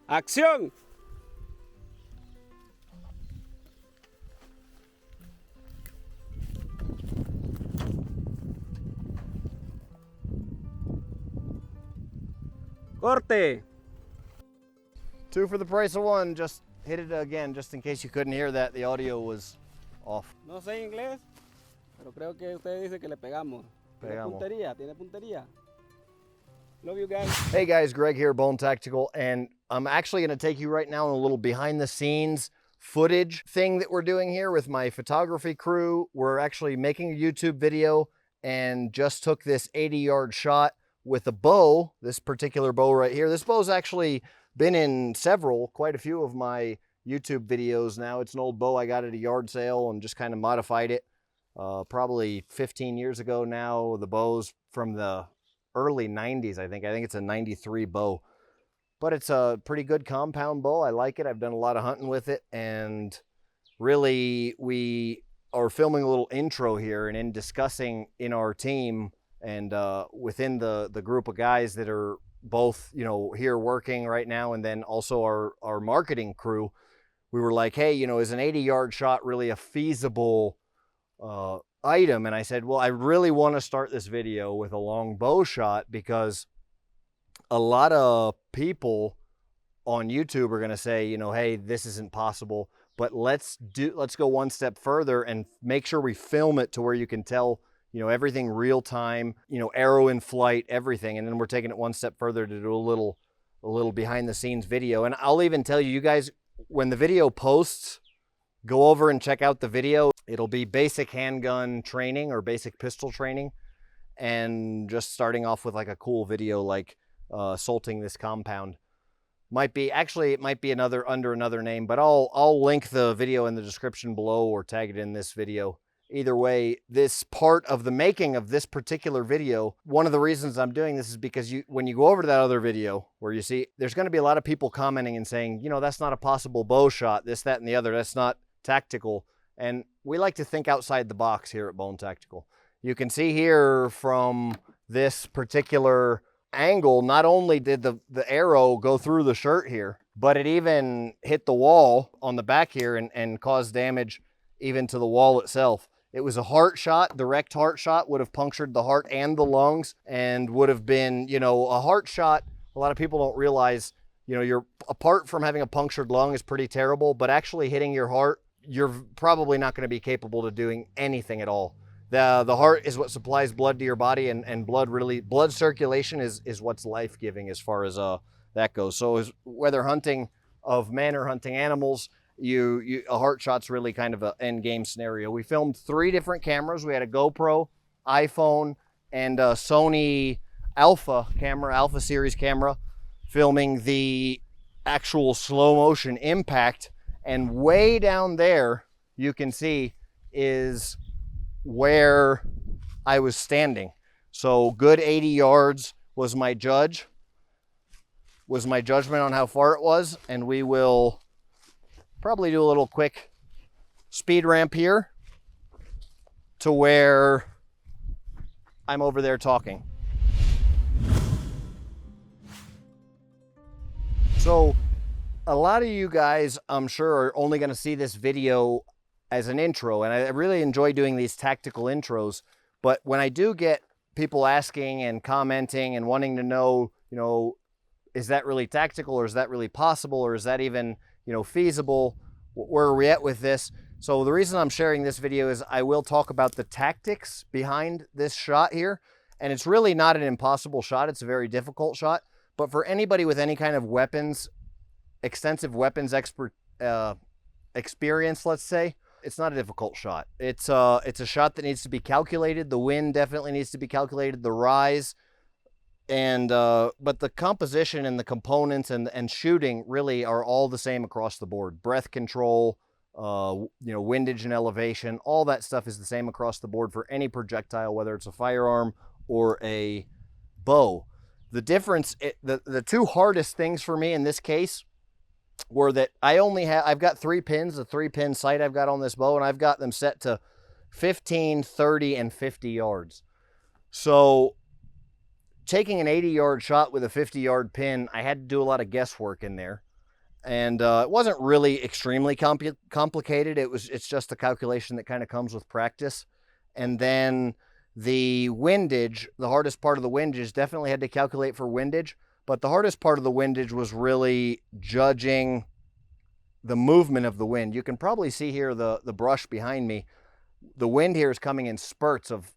¡Acción! Corte. 2 for the price of 1. Just hit it again, just in case you couldn't hear that. The audio was off. No sé inglés, pero creo que usted dice que le pegamos. Pegamos. Tiene puntería. Love you guys. Hey guys, Greg here, Bone Tactical, and I'm actually going to take you right now on a little behind the scenes footage thing that we're doing here with my photography crew. We're actually making a YouTube video and just took this 80-yard shot with a bow, this particular bow right here. This bow's actually been in quite a few of my YouTube videos now. It's an old bow I got at a yard sale and just kind of modified it. Probably 15 years ago now. The bow's from the early 90s, I think. I think it's a 93 bow. But it's a pretty good compound bow. I like it. I've done a lot of hunting with it. And really, we are filming a little intro here and in discussing in our team and within the group of guys that are both, you know, here working right now, and then also our marketing crew. We were like, hey, you know, is an 80-yard shot really a feasible item? And I said, well, I really want to start this video with a long bow shot because a lot of people on YouTube are going to say, you know, hey, this isn't possible, but let's go one step further and make sure we film it to where you can tell, you know, everything real time, you know, arrow in flight, everything. And then we're taking it one step further to do a little behind the scenes video. And I'll even tell you guys, when the video posts, go over and check out the video. It'll be basic handgun training or basic pistol training, and just starting off with like a cool video like assaulting this compound. It might be under another name, but I'll link the video in the description below or tag it in this video. Either way, this part of the making of this particular video, one of the reasons I'm doing this is because when you go over to that other video where you see, there's going to be a lot of people commenting and saying, you know, that's not a possible bow shot, this, that, and the other. That's not tactical. And we like to think outside the box here at Bone Tactical. You can see here from this particular angle, not only did the arrow go through the shirt here, but it even hit the wall on the back here and caused damage even to the wall itself. It was a heart shot. Direct heart shot would have punctured the heart and the lungs and would have been, you know, a heart shot. A lot of people don't realize, you know, you're apart from having a punctured lung is pretty terrible, but actually hitting your heart, you're probably not going to be capable of doing anything at all. The heart is what supplies blood to your body, and blood circulation is what's life-giving as far as that goes. So whether hunting of men or hunting animals, a heart shot's really kind of an end game scenario. We filmed 3 different cameras. We had a GoPro, iPhone, and a Sony Alpha series camera, filming the actual slow motion impact. And way down there, you can see, is where I was standing. So good 80 yards was my judgment on how far it was. And we will probably do a little quick speed ramp here to where I'm over there talking. So a lot of you guys, I'm sure, are only going to see this video as an intro, and I really enjoy doing these tactical intros. But when I do get people asking and commenting and wanting to know, you know, is that really tactical, or is that really possible, or is that even, you know, feasible? Where are we at with this? So the reason I'm sharing this video is I will talk about the tactics behind this shot here. And it's really not an impossible shot. It's a very difficult shot. But for anybody with any kind of extensive weapons experience, let's say, it's not a difficult shot. It's a shot that needs to be calculated. The wind definitely needs to be calculated, the rise, and but the composition and the components and shooting really are all the same across the board. Breath control, you know, windage and elevation, all that stuff is the same across the board for any projectile, whether it's a firearm or a bow. The difference, the 2 hardest things for me in this case were that I've got 3 pins, the 3-pin sight I've got on this bow, and I've got them set to 15, 30, and 50 yards. So taking an 80-yard shot with a 50-yard pin, I had to do a lot of guesswork in there. And it wasn't really extremely complicated. It's just a calculation that kind of comes with practice. And then the windage, the hardest part of the windage, definitely had to calculate for windage. But the hardest part of the windage was really judging the movement of the wind. You can probably see here the brush behind me. The wind here is coming in spurts of,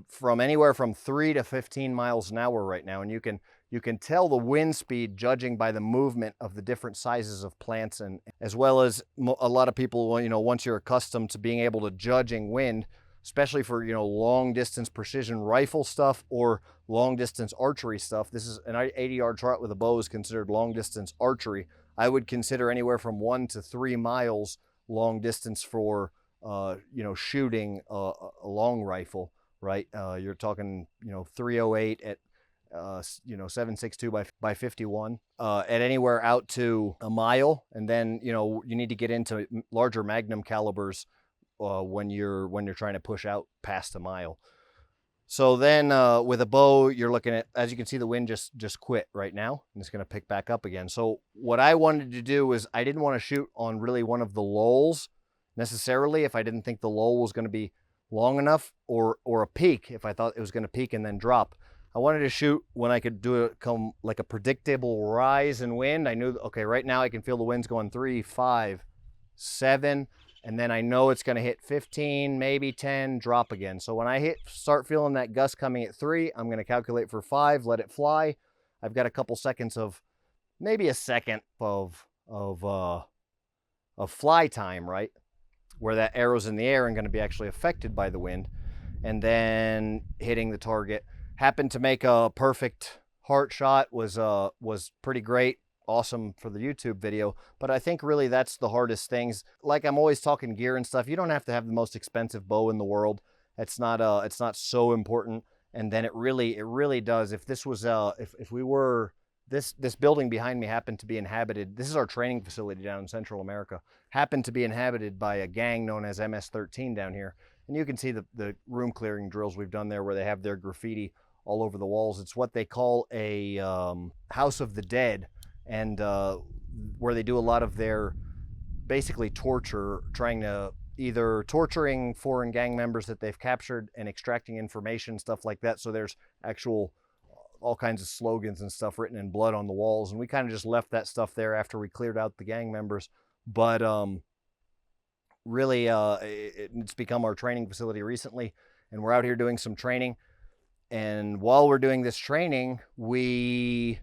from anywhere from 3 to 15 miles an hour right now. And you can tell the wind speed judging by the movement of the different sizes of plants, and as well as a lot of people, once you're accustomed to being able to judging wind, especially for, long distance precision rifle stuff or long distance archery stuff. This is an 80-yard trot with a bow is considered long distance archery. I would consider anywhere from 1 to 3 miles long distance for, shooting a long rifle, right? You're talking, 308 at 7.62 by 51, at anywhere out to a mile. And then, you need to get into larger magnum calibers when you're trying to push out past a mile. So then with a bow, you're looking at, as you can see, the wind just quit right now, and it's going to pick back up again. So what I wanted to do is I didn't want to shoot on really one of the lulls necessarily if I didn't think the lull was going to be long enough, or a peak if I thought it was going to peak and then drop. I wanted to shoot when I could do it come like a predictable rise in wind. I knew, okay, right now I can feel the winds going 3, 5, 7, and then I know it's going to hit 15, maybe 10, drop again. So when I start feeling that gust coming at 3, I'm going to calculate for 5, let it fly. I've got a couple seconds of, maybe a second of fly time, right? Where that arrow's in the air and going to be actually affected by the wind, and then hitting the target. Happened to make a perfect heart shot, was pretty great, awesome for the YouTube video. But I think really that's the hardest things. Like, I'm always talking gear and stuff. You don't have to have the most expensive bow in the world. It's not so important. And then it really does. If this was if we were, this building behind me happened to be inhabited. This is our training facility down in Central America. Happened to be inhabited by a gang known as MS-13 down here. And you can see the room clearing drills we've done there, where they have their graffiti all over the walls. It's what they call a House of the Dead, and where they do a lot of their basically torture, trying to either torturing foreign gang members that they've captured and extracting information, stuff like that. So there's actual all kinds of slogans and stuff written in blood on the walls, and we kind of just left that stuff there after we cleared out the gang members. But really, it's become our training facility recently, and we're out here doing some training. And while we're doing this training, we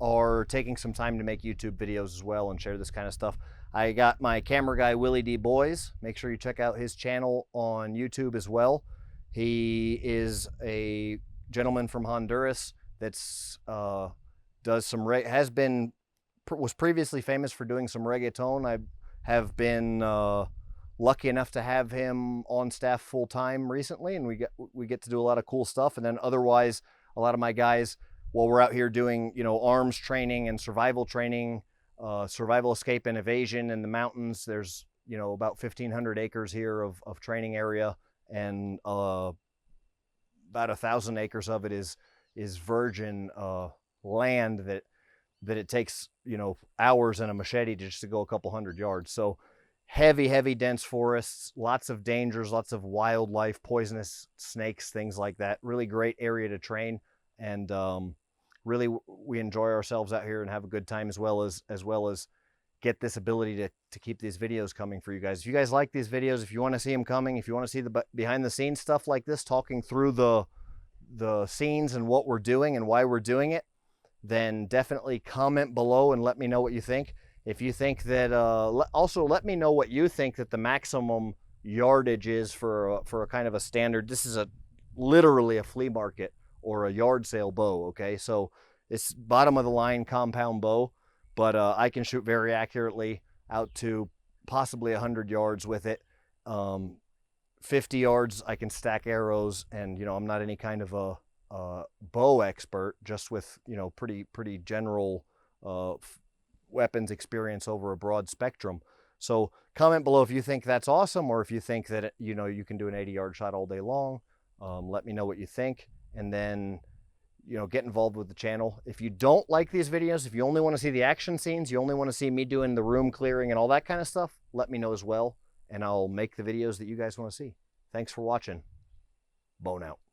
are taking some time to make YouTube videos as well and share this kind of stuff. I got my camera guy, Willie D. Boys. Make sure you check out his channel on YouTube as well. He is a gentleman from Honduras that's does some was previously famous for doing some reggaeton. I have been lucky enough to have him on staff full time recently, and we get to do a lot of cool stuff. And then otherwise, a lot of my guys, while we're out here doing arms training and survival training, survival, escape, and evasion in the mountains. There's about 1,500 acres here of training area, and about 1,000 acres of it is virgin land that it takes hours and a machete just to go a couple hundred yards. So heavy dense forests, lots of dangers, lots of wildlife, poisonous snakes, things like that. Really great area to train, and really we enjoy ourselves out here and have a good time, as well as get this ability to keep these videos coming for you guys. If you guys like these videos, if you want to see them coming, if you want to see the behind the scenes stuff like this, talking through the scenes and what we're doing and why we're doing it, then definitely comment below and let me know what you think. If you think that, also let me know what you think that the maximum yardage is for a kind of a standard. This is literally a flea market or a yard sale bow. Okay, so it's bottom of the line compound bow, but I can shoot very accurately out to possibly 100 yards with it. 50 yards I can stack arrows, and I'm not any kind of a bow expert, just with pretty general weapons experience over a broad spectrum. So comment below if you think that's awesome, or if you think that you can do an 80-yard shot all day long. Let me know what you think, and then you know, get involved with the channel. If you don't like these videos, if you only want to see the action scenes, you only want to see me doing the room clearing and all that kind of stuff, let me know as well, and I'll make the videos that you guys want to see. Thanks for watching. Bone out.